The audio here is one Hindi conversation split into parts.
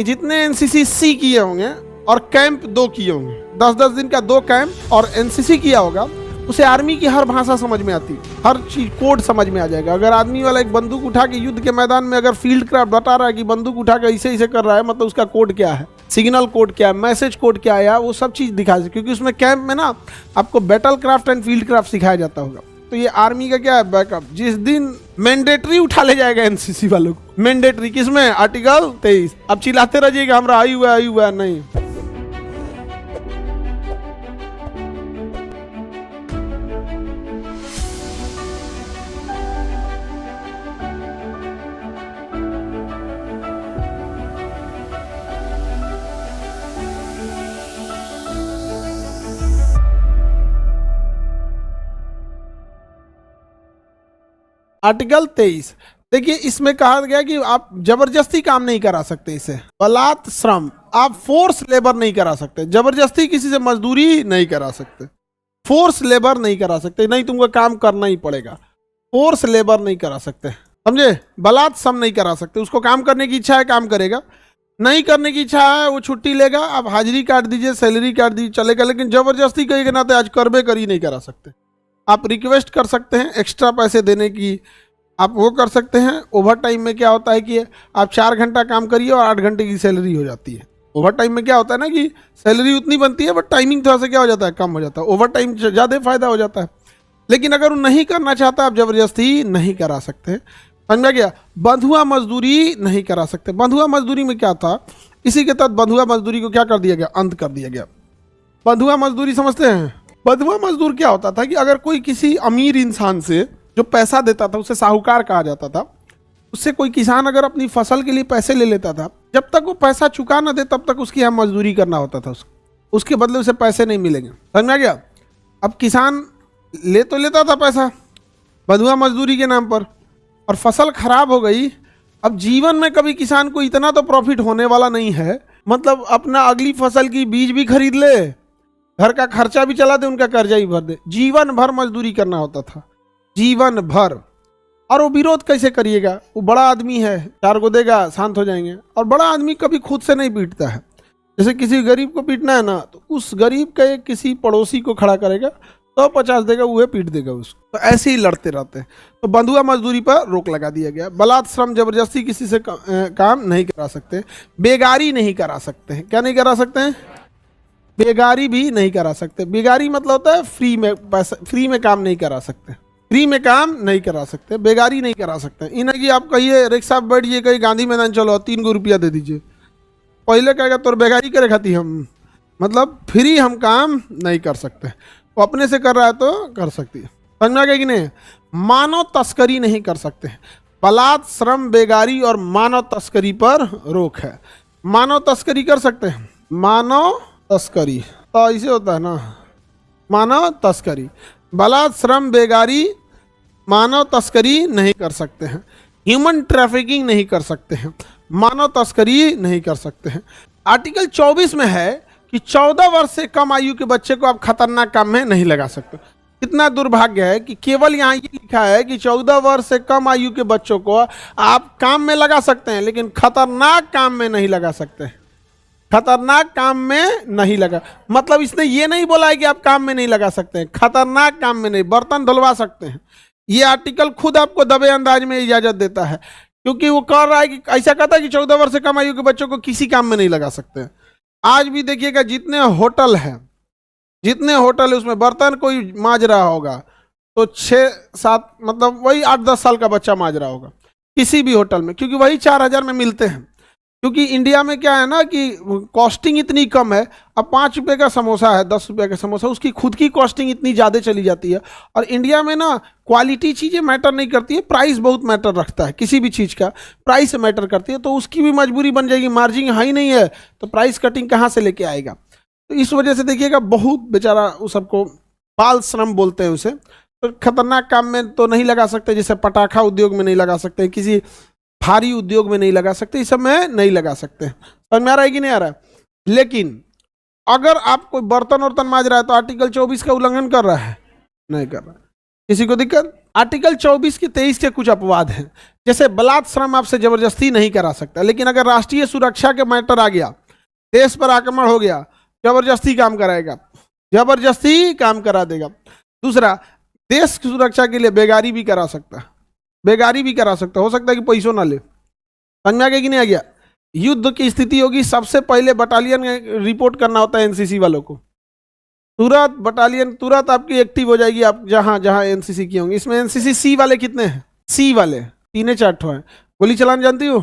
कि जितने एनसीसी सी किए होंगे और कैंप 2 किए होंगे, 10-10 दिन का 2 कैंप और एनसीसी किया होगा, उसे आर्मी की हर भाषा समझ में आती, हर चीज कोड समझ में आ जाएगा। अगर आदमी वाला एक बंदूक उठा के युद्ध के मैदान में अगर फील्ड क्राफ्ट बता रहा है कि बंदूक उठा के ऐसे ऐसे कर रहा है, मतलब उसका कोड क्या है, सिग्नल कोड क्या है, मैसेज कोड क्या है, वो सब चीज दिखा सकते, क्योंकि उसमें कैंप में ना आपको battle craft and field craft सिखाया जाता होगा। तो ये आर्मी का क्या है बैकअप, जिस दिन मैंडेटरी उठा ले जाएगा एनसीसी वालों को, मैंडेटरी किसमें, आर्टिकल 23। अब चिल्लाते रहिएगा हमारा आई हुआ है, नहीं। आर्टिकल 23 देखिए, इसमें कहा गया कि आप जबरदस्ती काम नहीं करा सकते, इसे बलात् श्रम, आप फोर्स लेबर नहीं करा सकते, जबरदस्ती किसी से मजदूरी नहीं करा सकते, फोर्स लेबर नहीं करा सकते, नहीं तुमको काम करना ही पड़ेगा, फोर्स लेबर नहीं करा सकते, समझे। बलात् श्रम नहीं करा सकते, उसको काम करने की इच्छा है काम करेगा, नहीं करने की इच्छा है वो छुट्टी लेगा, आप हाजिरी काट दीजिए, सैलरी काट दीजिए, चलेगा, लेकिन जबरदस्ती कहिएगा ना तो आज करबे करी नहीं करा सकते। आप रिक्वेस्ट कर सकते हैं एक्स्ट्रा पैसे देने की, आप वो कर सकते हैं। ओवर टाइम में क्या होता है कि आप 4 घंटा काम करिए और 8 घंटे की सैलरी हो जाती है। ओवर टाइम में क्या होता है ना कि सैलरी उतनी बनती है बट टाइमिंग थोड़ा सा क्या हो जाता है, कम हो जाता है, ओवर टाइम ज़्यादा फायदा हो जाता है। लेकिन अगर वो नहीं करना चाहता, आप जबरदस्ती नहीं करा सकते, समझा गया। बंधुआ मजदूरी नहीं करा सकते। बंधुआ मजदूरी में क्या था, इसी के तहत बंधुआ मजदूरी को क्या कर दिया गया, अंत कर दिया गया। बंधुआ मजदूरी समझते हैं, बंधुआ मजदूर क्या होता था कि अगर कोई किसी अमीर इंसान से जो पैसा देता था, उसे साहूकार कहा जाता था, उससे कोई किसान अगर अपनी फसल के लिए पैसे ले लेता था, जब तक वो पैसा चुका ना दे तब तक उसकी यहाँ मजदूरी करना होता था, उसके बदले उसे पैसे नहीं मिलेंगे, समझ में आ गया। अब किसान ले तो लेता था पैसा बंधुआ मजदूरी के नाम पर, और फसल खराब हो गई। अब जीवन में कभी किसान को इतना तो प्रॉफिट होने वाला नहीं है, मतलब अपना अगली फसल की बीज भी खरीद ले, घर का खर्चा भी चला दे, उनका कर्जा भी भर दे, जीवन भर मजदूरी करना होता था, जीवन भर। और वो विरोध कैसे करिएगा, वो बड़ा आदमी है, 4 को देगा शांत हो जाएंगे। और बड़ा आदमी कभी खुद से नहीं पीटता है, जैसे किसी गरीब को पीटना है ना, तो उस गरीब के किसी पड़ोसी को खड़ा करेगा तो 50 देगा, वह पीट देगा उसको, तो ऐसे ही लड़ते रहते हैं। तो बंधुआ मजदूरी पर रोक लगा दिया गया। बलात् श्रम, जबरदस्ती किसी से काम नहीं करा सकते। बेगारी नहीं करा सकते हैं, क्या नहीं करा सकते हैं, बेगारी भी नहीं करा सकते। बेगारी मतलब होता है फ्री में पैसा, फ्री में काम नहीं करा सकते, फ्री में काम नहीं करा सकते, बेगारी नहीं करा सकते। इन्हें कि आप कहिए रिक्शा पर बैठिए कहीं गांधी मैदान चलो 3 को रुपया दे दीजिए, पहले कहेगा तो बेगारी करे खाती हम, मतलब फ्री हम काम नहीं कर सकते। वो अपने से कर रहा है तो कर सकती है, समझ में आ गया कि नहीं। मानव तस्करी नहीं कर सकते। बलात् श्रम, बेगारी और मानव तस्करी पर रोक है। मानव तस्करी कर सकते हैं, मानव तस्करी तो ऐसे होता है ना, मानव तस्करी। बलात् श्रम, बेगारी, मानव तस्करी नहीं कर सकते हैं। ह्यूमन ट्रैफिकिंग नहीं कर सकते हैं, मानव तस्करी नहीं कर सकते हैं। आर्टिकल 24 में है कि 14 वर्ष से कम आयु के बच्चे को आप खतरनाक काम में नहीं लगा सकते। कितना दुर्भाग्य है कि केवल यहाँ ये लिखा है कि 14 वर्ष से कम आयु के बच्चों को आप काम में लगा सकते हैं, लेकिन खतरनाक काम में नहीं लगा सकते। खतरनाक काम में नहीं लगा, मतलब इसने ये नहीं बोला है कि आप काम में नहीं लगा सकते हैं, खतरनाक काम में नहीं। बर्तन धुलवा सकते हैं, ये आर्टिकल खुद आपको दबे अंदाज में इजाजत देता है, क्योंकि वो कह रहा है कि ऐसा कहता है कि 14 वर्ष से कम आयु के बच्चों को किसी काम में नहीं लगा सकते हैं। आज भी देखिएगा जितने होटल हैं, जितने होटल है उसमें बर्तन कोई मांज रहा होगा तो 6-7 मतलब वही 8-10 साल का बच्चा मांज रहा होगा किसी भी होटल में, क्योंकि वही 4000 में मिलते हैं। क्योंकि इंडिया में क्या है ना कि कॉस्टिंग इतनी कम है, अब 5 रुपये का समोसा है, 10 रुपये का समोसा, उसकी खुद की कॉस्टिंग इतनी ज़्यादा चली जाती है। और इंडिया में ना क्वालिटी चीज़ें मैटर नहीं करती है, प्राइस बहुत मैटर रखता है, किसी भी चीज़ का प्राइस मैटर करती है। तो उसकी भी मजबूरी बन जाएगी, मार्जिन हाई नहीं है तो प्राइस कटिंग कहाँ से लेके आएगा। तो इस वजह से देखिएगा बहुत बेचारा उस सबको बाल श्रम बोलते हैं उसे। तो खतरनाक काम में तो नहीं लगा सकते, जैसे पटाखा उद्योग में नहीं लगा सकते, किसी भारी उद्योग में नहीं लगा सकते, इस सब में नहीं लगा सकते। समझ में आ रहा है कि नहीं आ रहा है। लेकिन अगर आप कोई बर्तन वर्तन मांज रहा है तो आर्टिकल 24 का उल्लंघन कर रहा है, नहीं कर रहा है, किसी को दिक्कत। आर्टिकल 24 के 23 के कुछ अपवाद हैं, जैसे बलात् श्रम आपसे जबरदस्ती नहीं करा सकता, लेकिन अगर राष्ट्रीय सुरक्षा के मैटर आ गया, देश पर आक्रमण हो गया, जबरदस्ती काम कराएगा, जबरदस्ती काम करा देगा। दूसरा, देश की सुरक्षा के लिए बेगारी भी करा सकता, बेगारी भी करा सकता, हो सकता है कि पैसों ना ले। समझ में आ गया कि नहीं आ गया? युद्ध की स्थिति होगी, सबसे पहले बटालियन रिपोर्ट करना होता है एनसीसी वालों को, तुरंत बटालियन तुरंत आपकी एक्टिव हो जाएगी, आप जहां जहां एनसीसी की होंगी। इसमें एनसीसी सी वाले कितने हैं? सी वाले 3-4 हैं। गोली चलाना जानती हो?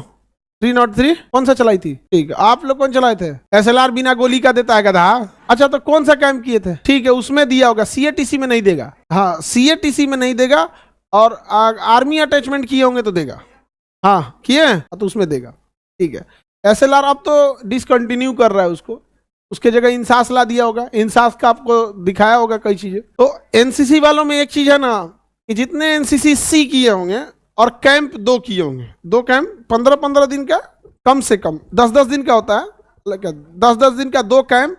303 कौन सा चलाई थी? ठीक है, आप लोग कौन चलाए थे? एसएलआर बिना गोली का देता है गधा। अच्छा, तो कौन सा कैंप किए थे? ठीक है, उसमें दिया होगा, सीएटीसी में नहीं देगा। हाँ, सीएटीसी में नहीं देगा, और आर्मी अटैचमेंट किए होंगे तो देगा। हाँ किए हैं तो उसमें देगा। ठीक है, एसएलआर अब तो डिसकंटिन्यू कर रहा है उसको, उसके जगह इंसास ला दिया होगा, इंसास का आपको दिखाया होगा कई चीजें। तो एनसीसी वालों में एक चीज है ना, कि जितने एनसीसी सी किए होंगे और कैंप 2 किए होंगे, 2 कैंप 15-15 दिन का, कम से कम 10-10 दिन का होता है, लेकिन 10-10 दिन का 2 कैंप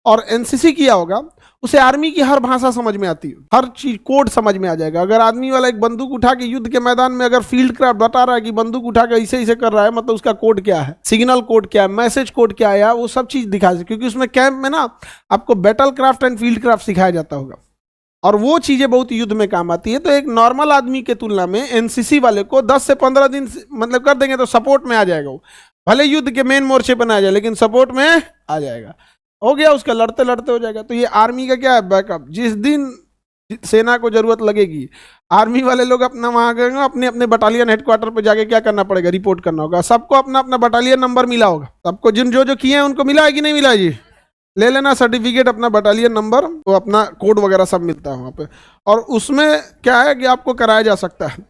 और एनसीसी किया होगा, उसे आर्मी की हर भाषा समझ में आती है, हर चीज कोड समझ में आ जाएगा। अगर आदमी वाला एक बंदूक उठा के युद्ध के मैदान में अगर फील्ड क्राफ्ट बता रहा है कि बंदूक उठा के ऐसे ऐसे कर रहा है, मतलब उसका कोड क्या है, सिग्नल कोड क्या है, मैसेज कोड क्या है, वो सब चीज दिखा सकते, क्योंकि उसमें कैंप में ना आपको battle craft and field craft सिखाया जाता होगा, और वो चीजें बहुत युद्ध में काम आती है। तो एक नॉर्मल आदमी के तुलना में एनसीसी वाले को 10 से 15 दिन मतलब कर देंगे तो सपोर्ट में आ जाएगा। वो भले युद्ध के मेन मोर्चे पर आ जाए, लेकिन सपोर्ट में आ जाएगा, हो गया उसका, लड़ते लड़ते हो जाएगा। तो ये आर्मी का क्या है, बैकअप। जिस दिन सेना को जरूरत लगेगी, आर्मी वाले लोग अपना वहां गए, अपने अपने बटालियन हेडक्वार्टर पे जाके क्या करना पड़ेगा, रिपोर्ट करना होगा। सबको अपना अपना बटालियन नंबर मिला होगा, सबको जिन जो जो किए हैं उनको मिला है कि नहीं मिला है जी? ले लेना सर्टिफिकेट, अपना बटालियन नंबर, वो अपना कोड वगैरह सब मिलता है वहाँ पे। और उसमें क्या है कि आपको कराया जा सकता है।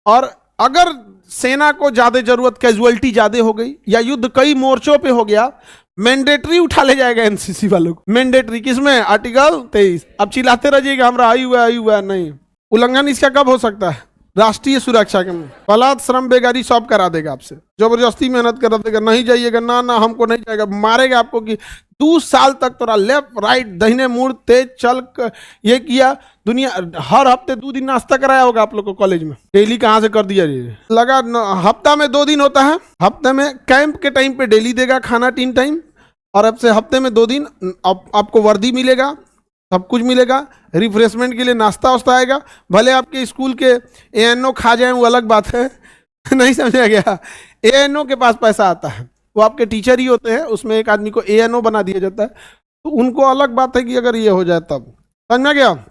और अगर सेना को ज्यादा जरूरत, कैजुअलिटी ज्यादा हो गई, या युद्ध कई मोर्चों पे हो गया, मैंडेटरी उठा ले जाएगा एनसीसी वालों को। मैंडेटरी किसमें? आर्टिकल 23। अब चिल्लाते रहिएगा हमरा आई हुआ है, नहीं। उल्लंघन इसका कब हो सकता है? राष्ट्रीय सुरक्षा के में। बलात् श्रम बेगारी सब करा देगा आपसे, जबरदस्ती मेहनत करा देगा, नहीं जाइएगा, ना ना हमको नहीं जाएगा, मारेगा आपको कि 2 साल तक तोरा लेफ्ट राइट दहिने मुड़ तेज चल ये किया। दुनिया हर हफ्ते 2 दिन नाश्ता कराया होगा आप लोग को कॉलेज में, डेली कहाँ से कर दिया जी? लगा हफ्ता में 2 दिन होता है, हफ्ते में कैंप के टाइम पे डेली देगा खाना 3 टाइम, और अब से हफ्ते में 2 दिन आपको वर्दी मिलेगा, सब कुछ मिलेगा, रिफ्रेशमेंट के लिए नाश्ता वास्ता आएगा। भले आपके स्कूल के एएनओ खा जाए वो अलग बात है नहीं समझा गया? एएनओ के पास पैसा आता है, वो आपके टीचर ही होते हैं, उसमें एक आदमी को एएनओ बना दिया जाता है, तो उनको अलग बात है कि अगर ये हो जाए तब। समझ में गया?